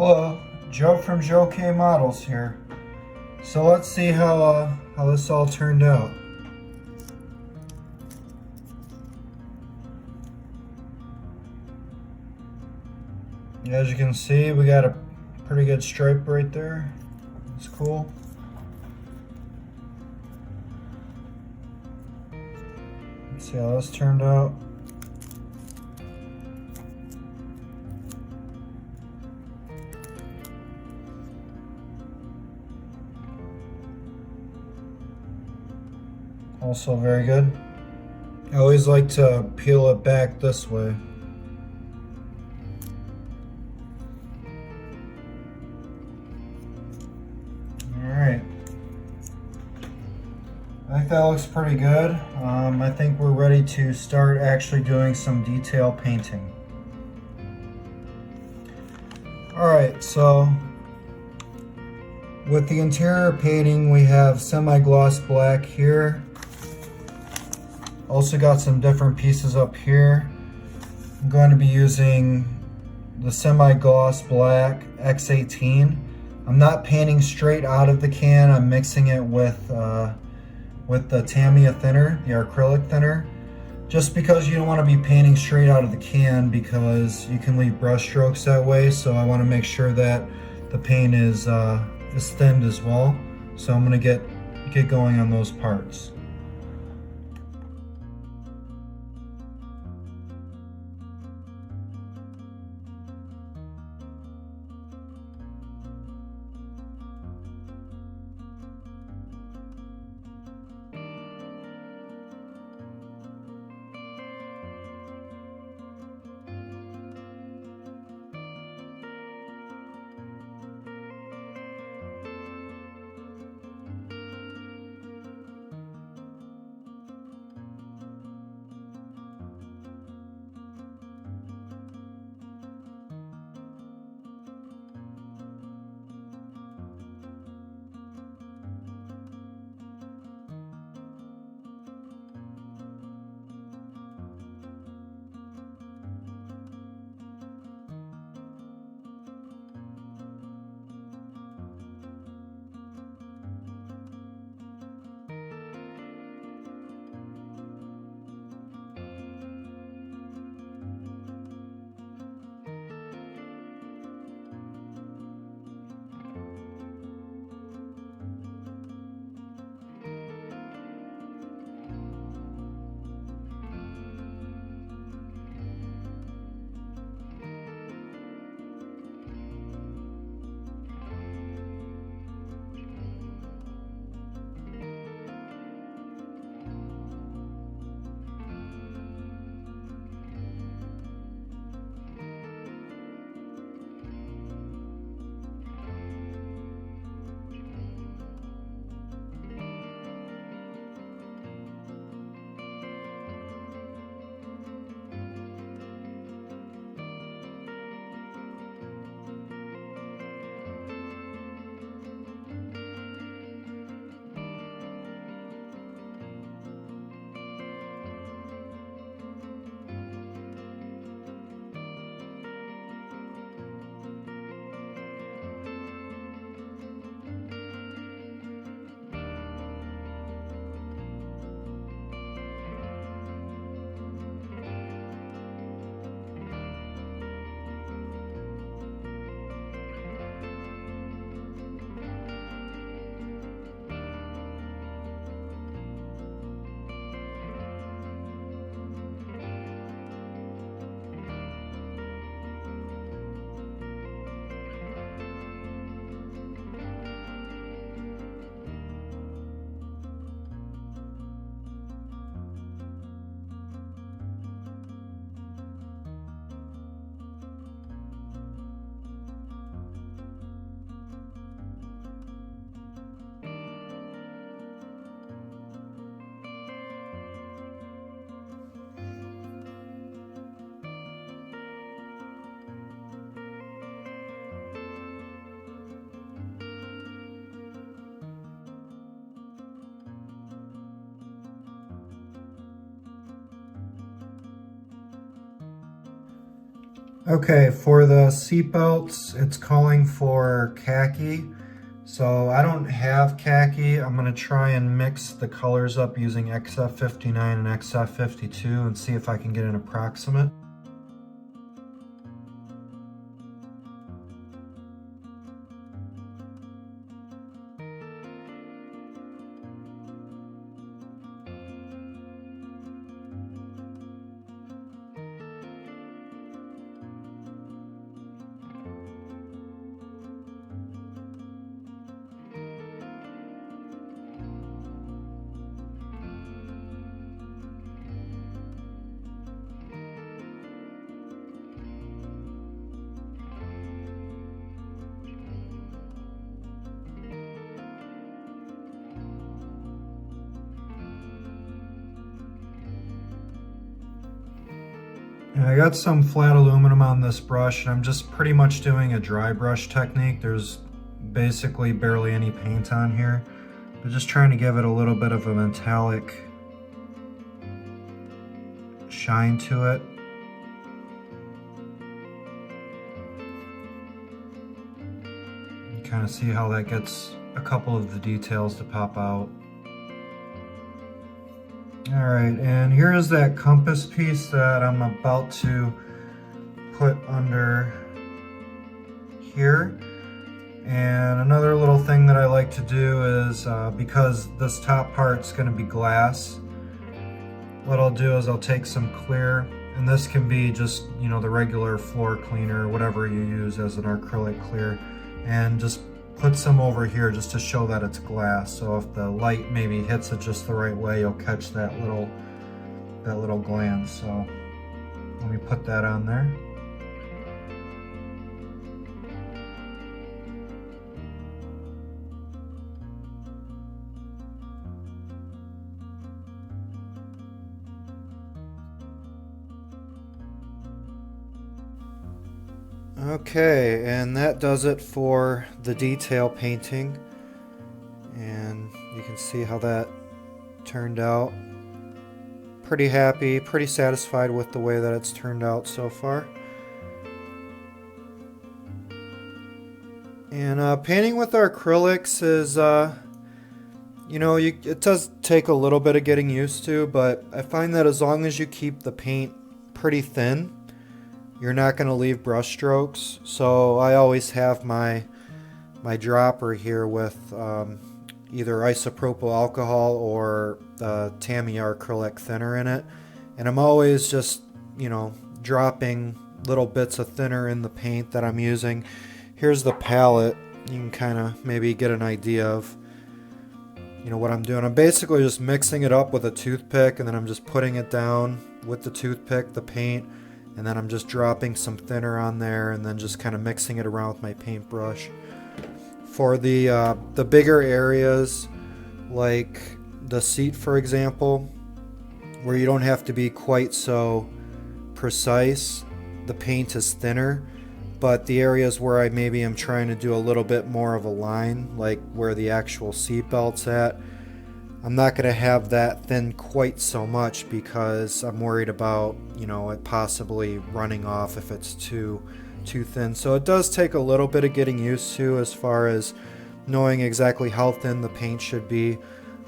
Hello, Joe from Joe K Models here. So let's see how this all turned out. As you can see, we got a pretty good stripe right there. It's cool. Let's see how this turned out. Also very good. I always like to peel it back this way. Alright. I think that looks pretty good. I think we're ready to start actually doing some detail painting. Alright, so with the interior painting we have semi-gloss black here. Also got some different pieces up here. I'm going to be using the semi-gloss black X18. I'm not painting straight out of the can. I'm mixing it with the Tamiya thinner, the acrylic thinner. Just because you don't want to be painting straight out of the can because you can leave brush strokes that way. So I want to make sure that the paint is thinned as well. So I'm going to get going on those parts. Okay, for the seat belts, it's calling for khaki. So I don't have khaki. I'm gonna try and mix the colors up using XF59 and XF52 and see if I can get an approximate. And I got some flat aluminum on this brush, and I'm just pretty much doing a dry brush technique. There's basically barely any paint on here, but just trying to give it a little bit of a metallic shine to it. You kind of see how that gets a couple of the details to pop out. Alright, and here is that compass piece that I'm about to put under here. And another little thing that I like to do is, because this top part's going to be glass, what I'll do is I'll take some clear, and this can be just, you know, the regular floor cleaner, whatever you use as an acrylic clear, and just put some over here just to show that it's glass. So if the light maybe hits it just the right way, you'll catch that little glance. So let me put that on there. Okay, and that does it for the detail painting, and you can see how that turned out. Pretty happy, pretty satisfied with the way that it's turned out so far. And painting with our acrylics is, you know, it does take a little bit of getting used to, but I find that as long as you keep the paint pretty thin, you're not going to leave brush strokes. So I always have my dropper here with either isopropyl alcohol or Tamiya acrylic thinner in it, and I'm always just, you know, dropping little bits of thinner in the paint that I'm using. Here's the palette. You can kind of maybe get an idea of, you know, what I'm doing. I'm basically just mixing it up with a toothpick, and then I'm just putting it down with the toothpick, the paint, and then I'm just dropping some thinner on there, and then just kind of mixing it around with my paintbrush. For the bigger areas, like the seat, for example, where you don't have to be quite so precise, the paint is thinner. But the areas where I maybe am trying to do a little bit more of a line, like where the actual seat belt's at, I'm not going to have that thin quite so much because I'm worried about, you know, it possibly running off if it's too thin. So it does take a little bit of getting used to as far as knowing exactly how thin the paint should be.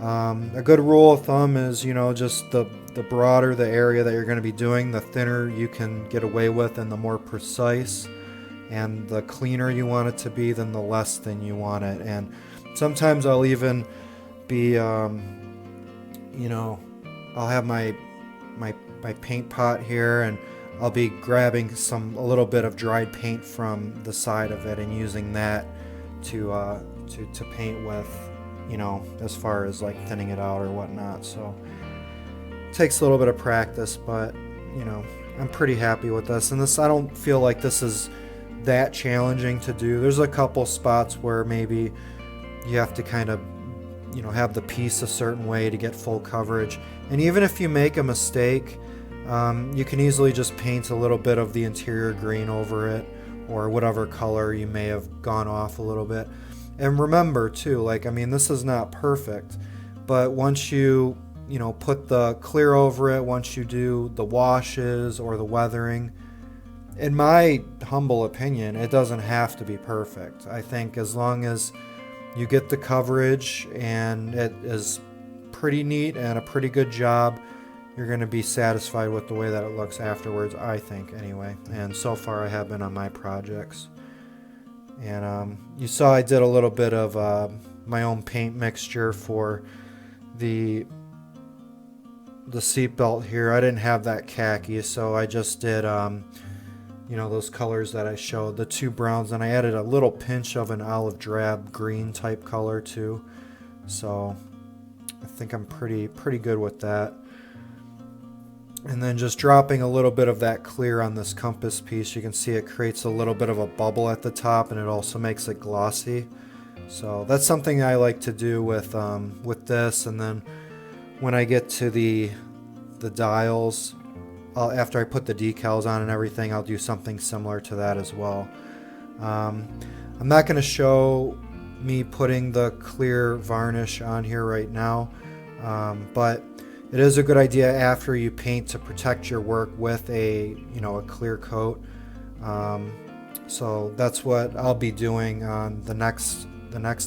A good rule of thumb is, you know, just the broader the area that you're going to be doing, the thinner you can get away with and the more precise. And the cleaner you want it to be, then the less thin you want it. And sometimes I'll even be, you know, I'll have my paint pot here, and I'll be grabbing a little bit of dried paint from the side of it and using that to paint with, you know, as far as like thinning it out or whatnot. So it takes a little bit of practice, but, you know, I'm pretty happy with this. And this, I don't feel like this is that challenging to do. There's a couple spots where maybe you have to kind of, you know, have the piece a certain way to get full coverage. And even if you make a mistake, you can easily just paint a little bit of the interior green over it, or whatever color you may have gone off a little bit. And remember too, like, I mean, this is not perfect, but once you know, put the clear over it, once you do the washes or the weathering, in my humble opinion, it doesn't have to be perfect. I think as long as you get the coverage and it is pretty neat and a pretty good job, you're going to be satisfied with the way that it looks afterwards, I think, anyway. And so far I have been on my projects. And you saw I did a little bit of my own paint mixture for the seat belt here. I didn't have that khaki, so I just did those colors that I showed, the two browns, and I added a little pinch of an olive drab green type color too. So I think I'm pretty good with that. And then just dropping a little bit of that clear on this compass piece, you can see it creates a little bit of a bubble at the top, and it also makes it glossy. So that's something I like to do with this. And then when I get to the dials, after I put the decals on and everything, I'll do something similar to that as well. I'm not going to show me putting the clear varnish on here right now, but it is a good idea after you paint to protect your work with a clear coat. So that's what I'll be doing on the next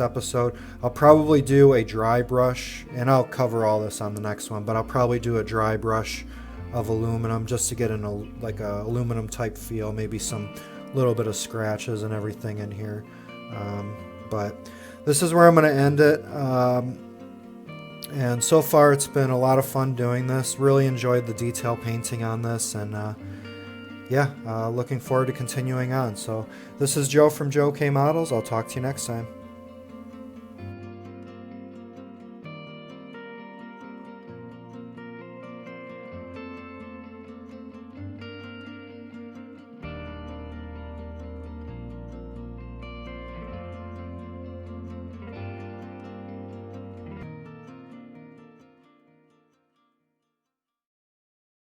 episode. I'll probably do a dry brush, and I'll cover all this on the next one, but I'll probably do a dry brush of aluminum just to get a aluminum type feel, maybe some little bit of scratches and everything in here. But this is where I'm going to end it. And so far it's been a lot of fun doing this. Really enjoyed the detail painting on this, and looking forward to continuing on. So this is Joe from Joe K Models. I'll talk to you next time.